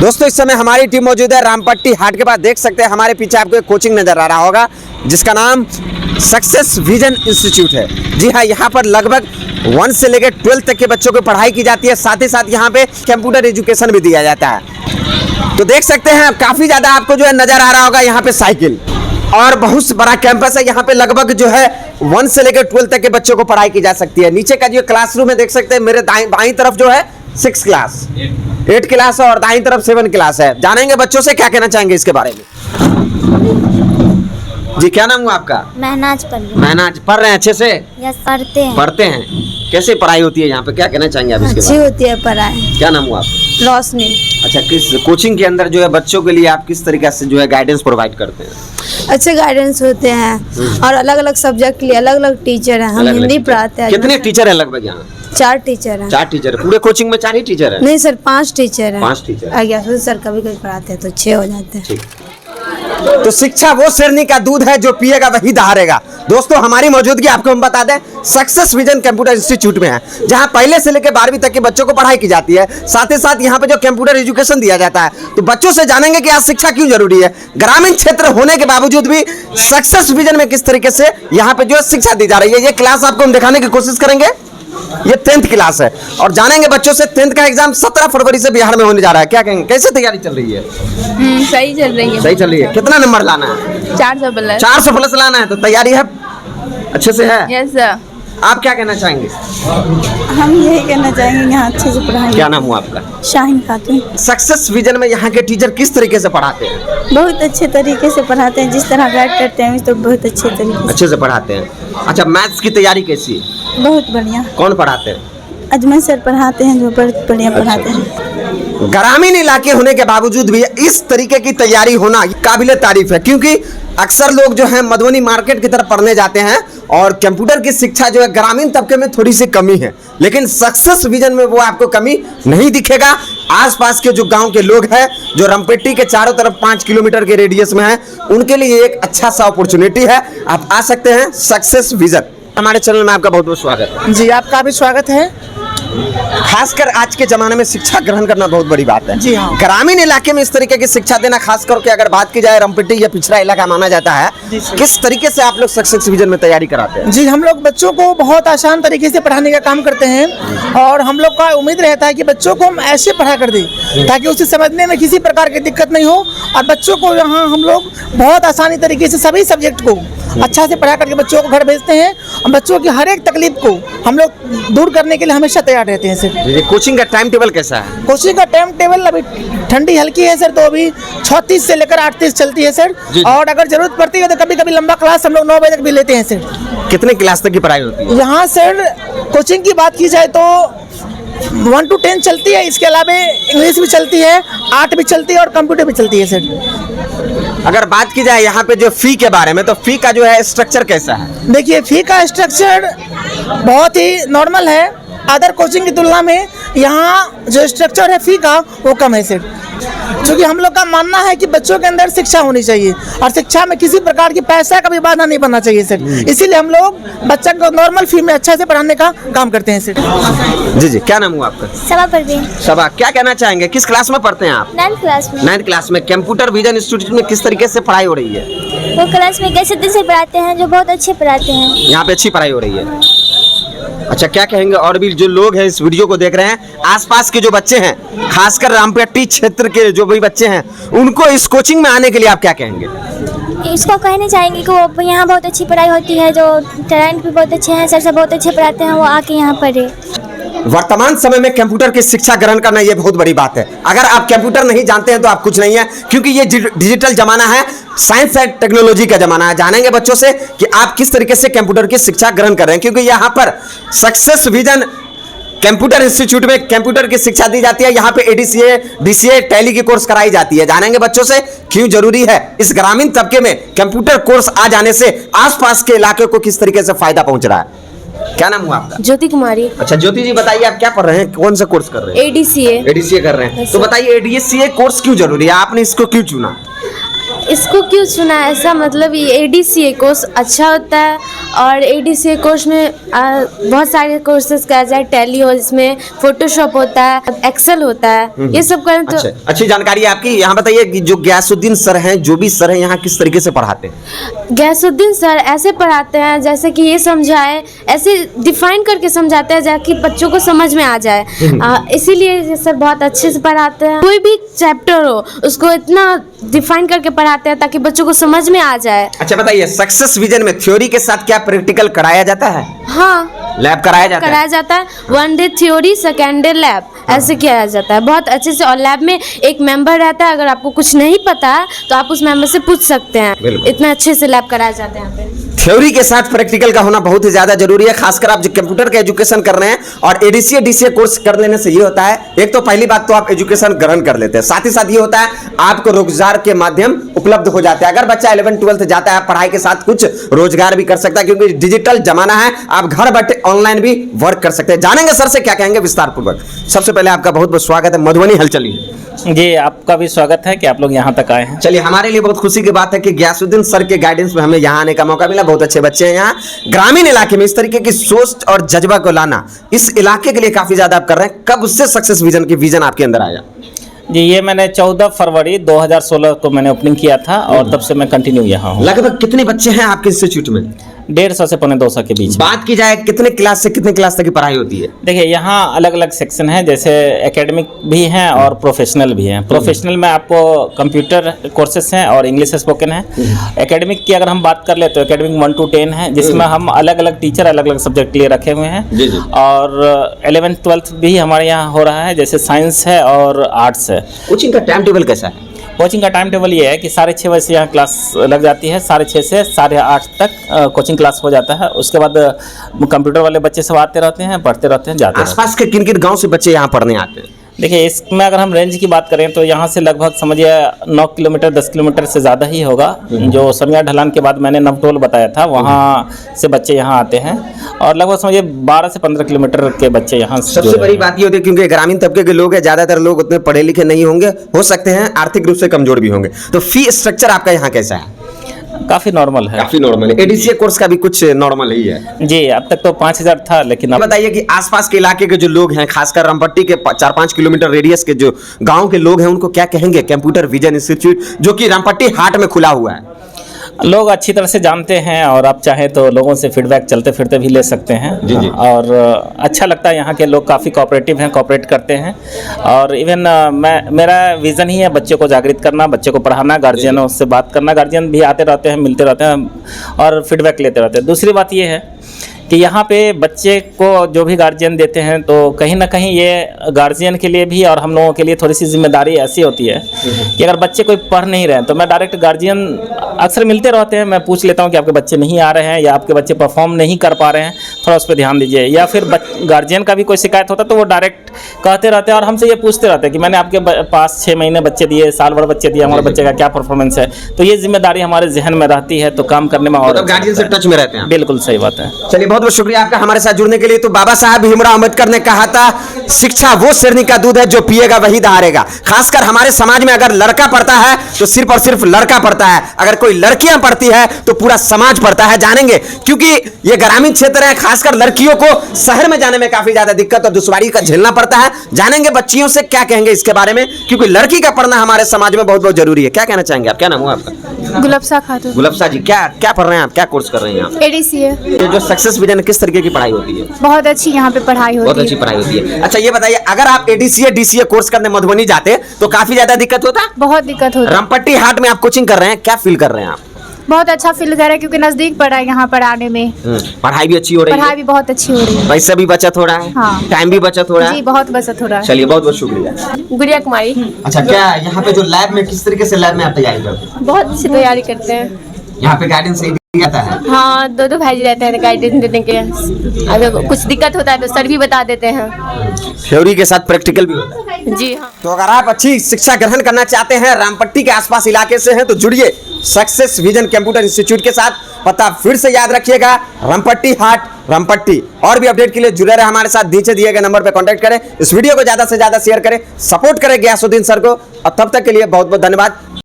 दोस्तों इस समय हमारी टीम मौजूद है रामपट्टी हाट के पास। देख सकते हैं हमारे पीछे आपको एक कोचिंग नजर आ रहा होगा जिसका नाम सक्सेस विजन इंस्टीट्यूट है। जी हाँ, यहाँ पर लगभग 1 से लेकर 12 तक के बच्चों को पढ़ाई की जाती है। साथ ही साथ यहाँ पे कंप्यूटर एजुकेशन भी दिया जाता है। तो देख सकते हैं काफी ज्यादा आपको जो है नजर आ रहा होगा यहाँ पे साइकिल, और बहुत बड़ा कैंपस है। यहाँ पे लगभग जो है 1 से लेकर 12 तक के बच्चों को पढ़ाई की जा सकती है। नीचे का जो क्लासरूम है देख सकते हैं, मेरे बाईं तरफ जो है 6 क्लास 8 क्लास है और दाईं तरफ 7 क्लास है। जानेंगे बच्चों से क्या कहना चाहेंगे इसके बारे में। जी क्या नाम हुआ आपका? महनाज महनाज पढ़ रहे हैं अच्छे से? यस, पढ़ते हैं। कैसे पढ़ाई होती है यहाँ पे, क्या कहना चाहेंगे आप इसके अच्छी बारे में? होती है पढ़ाई। क्या नाम हुआ आपका? रोशनी। अच्छा, किस कोचिंग के अंदर जो है बच्चों के लिए आप किस तरीके से जो है गाइडेंस प्रोवाइड करते हैं? अच्छे गाइडेंस होते हैं और अलग अलग सब्जेक्ट के लिए अलग अलग टीचर हैं। हम हिंदी पढ़ाते हैं। कितने टीचर हैं लगभग यहाँ? 4 टीचर हैं। 4 टीचर पूरे कोचिंग में? 4 ही टीचर है? नहीं सर, 5 टीचर हैं। 5 टीचर। आज्ञा सर कभी कभी पढ़ाते हैं तो 6 हो जाते हैं। ठीक। तो शिक्षा वो शेरनी का दूध है जो पिएगा वही दहाड़ेगा। दोस्तों हमारी मौजूदगी आपको हम बता दें सक्सेस विजन कंप्यूटर इंस्टीट्यूट में है, जहां पहले से लेकर 12वीं तक के बच्चों को पढ़ाई की जाती है। साथ ही साथ यहां पे जो कंप्यूटर एजुकेशन दिया जाता है। तो बच्चों से जानेंगे कि आज शिक्षा क्यों जरूरी है, ग्रामीण क्षेत्र होने के बावजूद भी सक्सेस विजन में किस तरीके से यहाँ पे जो है शिक्षा दी जा रही है। ये क्लास आपको हम दिखाने की कोशिश करेंगे। ये 10th क्लास है और जानेंगे बच्चों से 10th का एग्जाम 17 फरवरी से बिहार में होने जा रहा है। क्या कहेंगे, कैसे तैयारी चल रही है? सही चल रही है। सही चल रही है। कितना नंबर लाना है? 400 प्लस लाना है। तो तैयारी है अच्छे से है? Yes sir. आप क्या कहना चाहेंगे? हम यही कहना चाहेंगे यहाँ अच्छे से पढ़ाएंगे। क्या नाम हुआ आपका? शाहीन खातून। सक्सेस विजन में यहाँ के टीचर किस तरीके से पढ़ाते हैं? बहुत अच्छे तरीके से पढ़ाते हैं, जिस तरह गाइड करते हैं तो बहुत अच्छे से पढ़ाते हैं। अच्छा, मैथ्स की तैयारी कैसी है? बहुत बढ़िया। कौन पढ़ाते हैं? अजमल सर पढ़ाते हैं जो बहुत बढ़िया पढ़ाते हैं। ग्रामीण इलाके होने के बावजूद भी इस तरीके की तैयारी होना काबिले तारीफ है, क्योंकि अक्सर लोग जो है मधुबनी मार्केट की तरफ पढ़ने जाते हैं और कंप्यूटर की शिक्षा जो है ग्रामीण तबके में थोड़ी सी कमी है, लेकिन सक्सेस विजन में वो आपको कमी नहीं दिखेगा। आसपास के जो गांव के लोग हैं जो रामपेटी के चारों तरफ 5 किलोमीटर के रेडियस में है, उनके लिए एक अच्छा सा अपॉर्चुनिटी है। आप आ सकते हैं सक्सेस विजन। हमारे चैनल में आपका बहुत बहुत स्वागत है। जी, आपका भी स्वागत है। खासकर आज के जमाने में शिक्षा ग्रहण करना बहुत बड़ी बात है। जी हाँ। ग्रामीण इलाके में इस तरीके की शिक्षा देना, खास करके अगर बात की जाए रामपेटी या पिछड़ा इलाका माना जाता है, किस तरीके से आप लोग सक्सेस विजन में तैयारी कराते हैं? जी, हम लोग बच्चों को बहुत आसान तरीके से पढ़ाने का काम करते हैं और हम लोग का उम्मीद रहता है कि बच्चों को हम ऐसे पढ़ा कर दें ताकि उसे समझने में किसी प्रकार की दिक्कत नहीं हो, और बच्चों को यहाँ हम लोग बहुत आसानी तरीके से सभी सब्जेक्ट को अच्छा से पढ़ा करके बच्चों को घर भेजते हैं और बच्चों की हर एक तकलीफ को हम लोग दूर करने के लिए हमेशा तैयार रहते हैं सर। कोचिंग का टाइम टेबल कैसा है? कोचिंग का टाइम टेबल अभी ठंडी हल्की है सर, तो अभी 36 से लेकर 38 चलती है सर। और अगर जरूरत पड़ती है तो कभी कभी लंबा क्लास हम लोग 9 बजे तक भी लेते हैं सर। कितने क्लास तक की पढ़ाई होती है यहाँ सर? कोचिंग की बात की जाए तो 1 to 10 चलती है, इसके अलावा इंग्लिश भी चलती है, आर्ट भी चलती है और कंप्यूटर भी चलती है सर। अगर बात की जाए यहाँ पे जो फी के बारे में, तो फी का जो है स्ट्रक्चर कैसा है? देखिए, फी का स्ट्रक्चर बहुत ही नॉर्मल है। अदर कोचिंग की तुलना में यहाँ जो स्ट्रक्चर है फी का वो कम है सर, क्योंकि हम लोग का मानना है कि बच्चों के अंदर शिक्षा होनी चाहिए और शिक्षा में किसी प्रकार की पैसा का भी बाधा नहीं बनना चाहिए सर। इसीलिए हम लोग बच्चा को नॉर्मल फी में अच्छा से पढ़ाने का काम करते हैं सर। जी जी, क्या नाम हुआ आपका? सबा परवीन। सबा, क्या कहना चाहेंगे, किस क्लास में पढ़ते हैं आप? 9th क्लास में। 9th क्लास में कंप्यूटर विजन इंस्टीट्यूट में किस तरीके से पढ़ाई हो रही है? वो क्लास में कैसे से पढ़ाते हैं जो बहुत अच्छे पढ़ाते हैं। यहाँ पे अच्छी पढ़ाई हो रही है। अच्छा, क्या कहेंगे और भी जो लोग हैं इस वीडियो को देख रहे हैं, आसपास के जो बच्चे हैं, खासकर रामपेटी क्षेत्र के जो भी बच्चे हैं, उनको इस कोचिंग में आने के लिए आप क्या कहेंगे? इसको कहना चाहेंगे कि वो यहाँ बहुत अच्छी पढ़ाई होती है, जो टैलेंट भी बहुत अच्छे हैं, सर सब बहुत अच्छे पढ़ाते हैं, वो आके यहाँ पढ़े। वर्तमान समय में कंप्यूटर की शिक्षा ग्रहण करना ये बहुत बड़ी बात है। अगर आप कंप्यूटर नहीं जानते हैं तो आप कुछ नहीं है, क्योंकि ये डिजिटल जमाना है, साइंस एंड टेक्नोलॉजी का जमाना है। जानेंगे बच्चों से कि आप किस तरीके से कंप्यूटर की शिक्षा ग्रहण कर रहे हैं, क्योंकि यहाँ पर सक्सेस विजन कंप्यूटर इंस्टीट्यूट में कंप्यूटर की शिक्षा दी जाती है। यहाँ पे ADCA, DCA, टैली की कोर्स कराई जाती है। जानेंगे बच्चों से क्यों जरूरी है इस ग्रामीण तबके में कंप्यूटर कोर्स आ जाने से आसपास के इलाके को किस तरीके से फायदा पहुंच रहा है। क्या नाम हुआ आपका? ज्योति कुमारी। अच्छा ज्योति जी, बताइए आप क्या पढ़ रहे हैं, कौन सा कोर्स कर रहे हैं? ADCA कर रहे हैं। तो बताइए ADCA कोर्स क्यों जरूरी है, आपने इसको क्यों चुना? इसको क्यों चुना है ऐसा, मतलब ये ADCA कोर्स अच्छा होता है और ADCA कोर्स में बहुत सारे कोर्सेज का जाए, टैली हो, इसमें फोटोशॉप होता है, एक्सेल होता है, ये सब करें तो अच्छी जानकारी है आपकी। यहाँ बताइए कि जो गयासुद्दीन सर हैं, जो भी सर हैं, यहाँ किस तरीके से पढ़ाते हैं? गयासुद्दीन सर ऐसे पढ़ाते हैं जैसे कि ये समझाए, ऐसे डिफाइन करके समझाते हैं ताकि बच्चों को समझ में आ जाए, इसीलिए ये सर बहुत अच्छे से पढ़ाते हैं। कोई भी चैप्टर हो उसको इतना डिफाइन करके पढ़ाते हैं ताकि बच्चों को समझ में आ जाए। अच्छा बताइए, सक्सेस विजन में थ्योरी के साथ क्या प्रैक्टिकल कराया जाता है? हाँ, लैब कराया जाता है। 1 day theory, 2nd day lab, ऐसे किया जाता है बहुत अच्छे से। और लैब में एक मेंबर रहता है, अगर आपको कुछ नहीं पता है तो आप उस मेंबर से पूछ सकते हैं। इतना अच्छे से लैब कराया जाता है यहाँ पे। थ्योरी के साथ प्रैक्टिकल का होना बहुत ही ज्यादा जरूरी है, खासकर आप जो कंप्यूटर का एजुकेशन कर रहे हैं। और ADCA DCA कोर्स कर लेने से ये होता है, एक तो पहली बात तो आप एजुकेशन ग्रहण कर लेते हैं, साथ ही साथ ये होता है आपको रोजगार के माध्यम उपलब्ध हो जाते हैं। अगर बच्चा 11th 12th जाता है, पढ़ाई के साथ कुछ रोजगार भी कर सकता है, क्योंकि डिजिटल जमाना है, आप घर बैठे ऑनलाइन भी वर्क कर सकते हैं। जानेंगे सर से क्या कहेंगे विस्तार पूर्वक। सबसे पहले आपका बहुत बहुत स्वागत है मधुबनी हलचल में। जी, आपका भी स्वागत है कि आप लोग यहाँ तक आए हैं। चलिए, हमारे लिए बहुत खुशी की बात है कि गयासुद्दीन सर के गाइडेंस में हमें यहाँ आने का मौका मिला। बहुत अच्छे बच्चे हैं यहाँ। ग्रामीण इलाके में इस तरीके की सोच और जज्बा को लाना, इस इलाके के लिए काफी ज्यादा आप कर रहे हैं। कब उससे सक्सेस विजन की विजन आपके अंदर आया? जी, ये मैंने 14 फरवरी 2016 को मैंने ओपनिंग किया था और तब से मैं कंटिन्यू यहाँ हूँ। लगभग कितने बच्चे हैं आपके इंस्टीट्यूट में? 150 से 250 के बीच। बात की जाए कितने क्लास से कितने क्लास तक की पढ़ाई होती है? देखिए, यहाँ अलग अलग सेक्शन है, जैसे एकेडमिक भी हैं और प्रोफेशनल भी हैं। प्रोफेशनल में आपको कंप्यूटर कोर्सेस हैं और इंग्लिश स्पोकन है। एकेडमिक की अगर हम बात कर ले तो एकेडमिक 1 to 10 है, जिसमें हम अलग अलग टीचर अलग अलग सब्जेक्ट के लिए रखे हुए हैं। और 11th 12th भी हमारे यहाँ हो रहा है, जैसे साइंस है और आर्ट्स है। कोचिंग का टाइम टेबल कैसा है? कोचिंग का टाइम टेबल ये है कि 6:30 बजे से यहाँ क्लास लग जाती है, 6:30 से 8:30 तक कोचिंग क्लास हो जाता है। उसके बाद कंप्यूटर वाले बच्चे सब आते रहते हैं, पढ़ते रहते हैं, जाते रहते हैं। आसपास के किन किन गाँव से बच्चे यहाँ पढ़ने आते हैं? देखिए, इसमें अगर हम रेंज की बात करें तो यहाँ से लगभग समझिए 9 किलोमीटर 10 किलोमीटर से ज़्यादा ही होगा। जो समिया ढलान के बाद मैंने नवटोल बताया था, वहाँ से बच्चे यहाँ आते हैं और लगभग समझिए 12 से 15 किलोमीटर के बच्चे यहाँ। सबसे बड़ी बात ये होती है क्योंकि ग्रामीण तबके के लोग हैं, ज़्यादातर लोग उतने पढ़े लिखे नहीं होंगे, हो सकते हैं आर्थिक रूप से कमजोर भी होंगे। तो फी स्ट्रक्चर आपका यहाँ कैसा है? काफ़ी नॉर्मल है। काफी नॉर्मल है। ADCA कोर्स का भी कुछ नॉर्मल ही है। जी, अब तक तो 5000 था, लेकिन अब बताइए कि आसपास के इलाके के जो लोग हैं, खासकर रामपट्टी के 4-5 किलोमीटर रेडियस के जो गांव के लोग हैं, उनको क्या कहेंगे कंप्यूटर विजन इंस्टीट्यूट जो कि रामपट्टी हाट में खुला हुआ है? लोग अच्छी तरह से जानते हैं और आप चाहें तो लोगों से फीडबैक चलते फिरते भी ले सकते हैं। जी। और अच्छा लगता है, यहाँ के लोग काफ़ी कोऑपरेटिव हैं, कोऑपरेट करते हैं। और इवन मेरा विज़न ही है बच्चे को जागृत करना, बच्चे को पढ़ाना, गार्जियनों से बात करना। गार्जियन भी आते रहते हैं, मिलते रहते हैं और फीडबैक लेते रहते हैं। दूसरी बात ये है कि यहाँ पे बच्चे को जो भी गार्जियन देते हैं तो कहीं ना कहीं ये गार्जियन के लिए भी और हम लोगों के लिए थोड़ी सी जिम्मेदारी ऐसी होती है कि अगर बच्चे कोई पढ़ नहीं रहे हैं तो मैं डायरेक्ट गार्जियन अक्सर मिलते रहते हैं, मैं पूछ लेता हूँ कि आपके बच्चे नहीं आ रहे हैं या आपके बच्चे परफॉर्म नहीं कर पा रहे हैं, थोड़ा उस पर ध्यान दीजिए। या फिर गार्जियन का भी कोई शिकायत होता है तो वो डायरेक्ट कहते रहते हैं और हमसे ये पूछते रहते हैं कि मैंने आपके पास 6 महीने बच्चे दिए, साल भर बच्चे दिए, हमारे बच्चे का क्या परफॉर्मेंस है। तो ये जिम्मेदारी हमारे जहन में रहती है, तो काम करने में और गार्जियन से टच में रहते हैं। बिल्कुल सही बात है। चलिए, बहुत बहुत शुक्रिया आपका हमारे साथ जुड़ने के लिए। तो बाबा साहब भीमराव अम्बेडकर ने कहा था, शिक्षा वो शेरनी का दूध है जो पिएगा वही दहाड़ेगा। खासकर हमारे समाज में अगर लड़का पढ़ता है तो सिर्फ और सिर्फ लड़का पढ़ता है, अगर कोई लड़कियां पढ़ती है तो पूरा समाज पढ़ता है। जानेंगे क्योंकि ये ग्रामीण क्षेत्र है, खासकर लड़कियों को शहर में जाने में काफी ज्यादा दिक्कत और दुश्वारी का झेलना पड़ता है। जानेंगे बच्चियों से क्या कहेंगे इसके बारे में, क्योंकि लड़की का पढ़ना हमारे समाज में बहुत बहुत जरूरी है। क्या कहना चाहेंगे आप? क्या नाम हुआ आपका? गुलबसा खातून। गुलबसा जी, क्या पढ़ रहे हैं आप? क्या कोर्स कर रहे हैं आप? ADCA। ये जो सक्सेस विजन किस तरीके की पढ़ाई होती है? बहुत अच्छी यहाँ पे पढ़ाई बहुत होती अच्छी है। पढ़ाई होती है। अच्छा, ये बताइए, अगर आप ADCA DCA कोर्स करने मधुबनी जाते तो काफी ज्यादा दिक्कत होता? बहुत दिक्कत होती है। रामपट्टी हाट में आप कोचिंग कर रहे हैं, क्या फील कर रहे हैं आप? बहुत अच्छा फील कर रहा है क्योंकि नजदीक पड़ा है यहाँ पढ़ाने में। पढ़ाई भी अच्छी हो रही है, पढ़ाई भी बहुत अच्छी हो रही है, पैसा भी बचत हो रहा है, हाँ। टाइम भी बचत हो रहा है। जी, बहुत बचत हो रहा है। चलिए, बहुत बहुत शुक्रिया। गुड़िया कुमारी। अच्छा, क्या यहाँ पे जो लैब में किस तरीके से लैब में आप तैयारी करते हैं? बहुत अच्छी तैयारी करते हैं। यहाँ पे गाइडेंस आता है? हाँ, दो भाई रहते हैं गाइडेंस देने के। अगर कुछ दिक्कत होता है तो सर भी बता देते हैं। थ्योरी के साथ प्रैक्टिकल भी होता है। जी हाँ। तो अगर आप अच्छी शिक्षा ग्रहण करना चाहते हैं, रामपट्टी के आसपास इलाके से हैं, तो जुड़िए सक्सेस विजन कंप्यूटर इंस्टीट्यूट के साथ। पता फिर से याद रखिएगा, रामपट्टी हाट, रामपट्टी। और भी अपडेट के लिए जुड़े रहे हमारे साथ, नीचे दिए गए नंबर पर कांटेक्ट करें। इस वीडियो को ज्यादा से ज्यादा शेयर करें, सपोर्ट करें गयासुद्दीन सर को। और तब तक के लिए बहुत बहुत धन्यवाद।